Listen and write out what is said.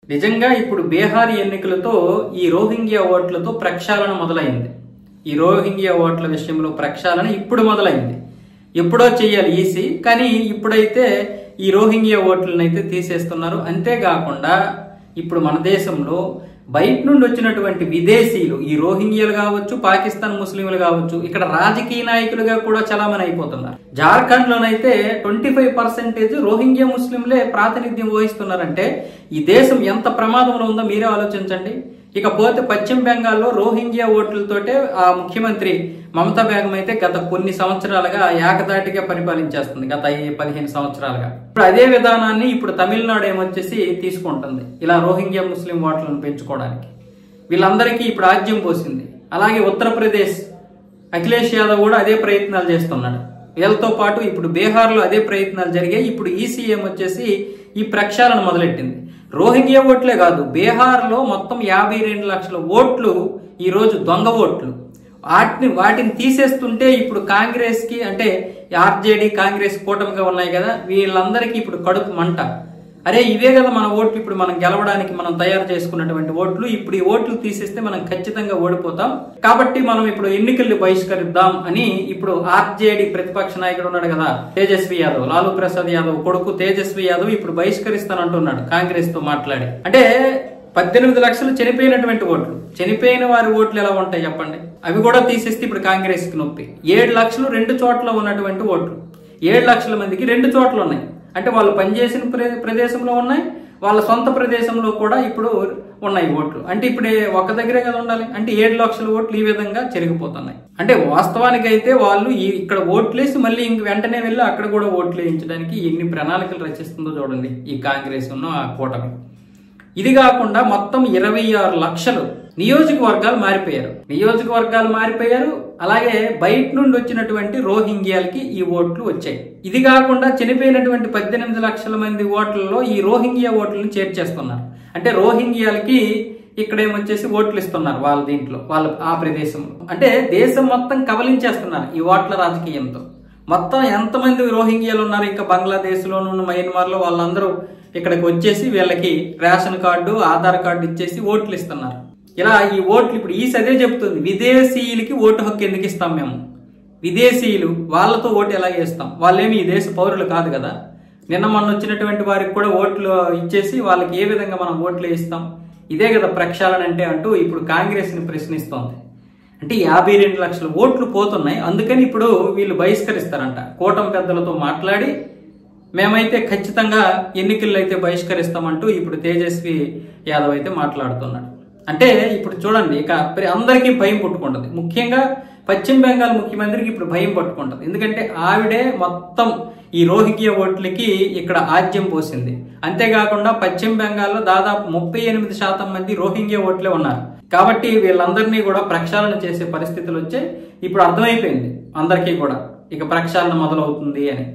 నిజంగా ఇప్పుడు బీహార్ ఎన్నికలతో ఈ రోహింగ్యా ఓట్లతో ప్రక్షాళన మొదలైంది. ఈ రోహింగ్యా ఓట్ల విషయంలో ప్రక్షాళన ఇప్పుడు మొదలైంది. ఎప్పుడో చేయాలి ఈసీ, కానీ ఇప్పుడైతే ఈ రోహింగ్యా ఓట్లను అయితే తీసేస్తున్నారు. అంతేకాకుండా ఇప్పుడు మన దేశంలో బయట నుండి వచ్చినటువంటి విదేశీయులు, ఈ రోహింగ్యాలు కావచ్చు, పాకిస్తాన్ ముస్లింలు కావచ్చు, ఇక్కడ రాజకీయ నాయకులుగా కూడా చలామణి అయిపోతున్నారు. జార్ఖండ్ లోనైతే 25% రోహింగ్యా ముస్లింలే ప్రాతినిధ్యం వహిస్తున్నారంటే ఈ దేశం ఎంత ప్రమాదంలో ఉందో మీరే ఆలోచించండి. ఇకపోతే పశ్చిమ బెంగాల్లో రోహింగ్యా ఓట్లతోటే ఆ ముఖ్యమంత్రి మమతా బేగం అయితే గత కొన్ని సంవత్సరాలుగా ఏకదాటిగా పరిపాలించేస్తుంది, గత 15 సంవత్సరాలుగా. ఇప్పుడు అదే విధానాన్ని ఇప్పుడు తమిళనాడు ఏమొచ్చేసి తీసుకుంటుంది, ఇలా రోహింగ్యా ముస్లిం ఓట్లను పెంచుకోవడానికి. వీళ్ళందరికీ ఇప్పుడు ఆజ్యం పోసింది. అలాగే ఉత్తరప్రదేశ్ అఖిలేష్ యాదవ్ కూడా అదే ప్రయత్నాలు చేస్తున్నాడు. వీళ్ళతో పాటు ఇప్పుడు బీహార్లో అదే ప్రయత్నాలు జరిగాయి. ఇప్పుడు ఈసీఎం వచ్చేసి ఈ ప్రక్షాళన మొదలెట్టింది. రోహింగ్యా ఓట్లే కాదు, బీహార్లో మొత్తం 52 లక్షల ఓట్లు ఈ రోజు దొంగ ఓట్లు. వాటిని తీసేస్తుంటే ఇప్పుడు కాంగ్రెస్ కి, అంటే ఆర్జేడీ కాంగ్రెస్ కూటమిగా ఉన్నాయి కదా, వీళ్ళందరికీ ఇప్పుడు కడుపు మంట. అరే ఇవే కదా మన ఓట్లు, ఇప్పుడు మనం గెలవడానికి మనం తయారు చేసుకున్నటువంటి ఓట్లు, ఇప్పుడు ఈ ఓట్లు తీసేస్తే మనం ఖచ్చితంగా ఓడిపోతాం, కాబట్టి మనం ఇప్పుడు ఎన్నికల్ని బహిష్కరిద్దాం అని ఇప్పుడు ఆర్జేడీ ప్రతిపక్ష నాయకుడు ఉన్నాడు కదా తేజస్వి యాదవ్, లాలూ ప్రసాద్ యాదవ్ కొడుకు తేజస్వి యాదవ్ ఇప్పుడు బహిష్కరిస్తానంటున్నాడు కాంగ్రెస్ తో మాట్లాడి. అంటే 18 లక్షలు చనిపోయినటువంటి ఓట్లు, చనిపోయిన వారి ఓట్లు ఎలా ఉంటాయి చెప్పండి, అవి కూడా తీసేస్తే ఇప్పుడు కాంగ్రెస్ కి నొప్పి. 7 లక్షలు 2 చోట్ల ఉన్నటువంటి ఓట్లు, 7 లక్షల మందికి 2 చోట్ల ఉన్నాయి. అంటే వాళ్ళు పనిచేసిన ప్రదేశంలో ఉన్నాయి, వాళ్ళ సొంత ప్రదేశంలో కూడా ఇప్పుడు ఉన్నాయి ఓట్లు. అంటే ఇప్పుడు ఒక దగ్గరే కదా ఉండాలి, అంటే 7 లక్షల ఓట్లు ఈ విధంగా చెరిగిపోతున్నాయి. అంటే వాస్తవానికి అయితే వాళ్ళు ఇక్కడ ఓట్లేసి మళ్ళీ ఇంక వెంటనే వెళ్ళి అక్కడ కూడా ఓట్లు వేయించడానికి ఎన్ని ప్రణాళికలు రచిస్తుందో చూడండి ఈ కాంగ్రెస్ ఉన్న ఆ కూటమి. ఇది కాకుండా మొత్తం 26 లక్షలు నియోజకవర్గాలు మారిపోయారు. అలాగే బయట నుండి వచ్చినటువంటి రోహింగ్యాలకి ఈ ఓట్లు వచ్చాయి. ఇది కాకుండా చనిపోయినటువంటి 18 లక్షల మంది ఓట్లలో ఈ రోహింగ్యా ఓట్లను చేర్చేస్తున్నారు. అంటే రోహింగ్యాలకి ఇక్కడ ఏమొచ్చేసి ఓట్లు ఇస్తున్నారు వాళ్ళ దీంట్లో, వాళ్ళ ఆ ప్రదేశంలో. అంటే దేశం మొత్తం కబలించేస్తున్నారు ఈ ఓట్ల రాజకీయంతో. మొత్తం ఎంతమంది రోహింగ్యాలు ఉన్నారు ఇంకా బంగ్లాదేశ్ లోను, మయన్మార్ లో, వాళ్ళందరూ ఇక్కడికి వచ్చేసి వీళ్ళకి రేషన్ కార్డు, ఆధార్ కార్డు ఇచ్చేసి ఓట్లు ఇస్తున్నారు. ఇలా ఈ ఓట్లు ఇప్పుడు ఈ సదే చెప్తుంది, విదేశీయులకి ఓటు హక్కు ఎందుకు ఇస్తాం మేము, విదేశీయులు వాళ్ళతో ఓటు ఎలా వేస్తాం, వాళ్ళేమి ఈ దేశ పౌరులు కాదు కదా. నిన్న మొన్న వచ్చినటువంటి వారికి కూడా ఓట్లు ఇచ్చేసి వాళ్ళకి ఏ విధంగా మనం ఓట్లు ఇస్తాం, ఇదే కదా ప్రక్షాళన అంటే అంటూ ఇప్పుడు కాంగ్రెస్ ని ప్రశ్నిస్తోంది. అంటే 52 లక్షల ఓట్లు పోతున్నాయి, అందుకని ఇప్పుడు వీళ్ళు బహిష్కరిస్తారంట. కూటమి పెద్దలతో మాట్లాడి మేమైతే ఖచ్చితంగా ఎన్నికల్లో అయితే బహిష్కరిస్తామంటూ ఇప్పుడు తేజస్వి యాదవ్ అయితే మాట్లాడుతున్నాడు. అంటే ఇప్పుడు చూడండి, ఇక అందరికీ భయం పుట్టుకుంటుంది. ముఖ్యంగా పశ్చిమ బెంగాల్ ముఖ్యమంత్రికి ఇప్పుడు భయం పట్టుకుంటుంది. ఎందుకంటే ఆవిడే మొత్తం ఈ రోహింగ్యా ఓట్లకి ఇక్కడ ఆజ్యం పోసింది. అంతేకాకుండా పశ్చిమ బెంగాల్లో దాదాపు 38% మంది రోహింగ్యా ఓట్లే ఉన్నారు. కాబట్టి వీళ్ళందరినీ కూడా ప్రక్షాళన చేసే పరిస్థితులు వచ్చాయి. ఇప్పుడు అర్థమైపోయింది అందరికీ కూడా ఇక ప్రక్షాళన మొదలవుతుంది అని.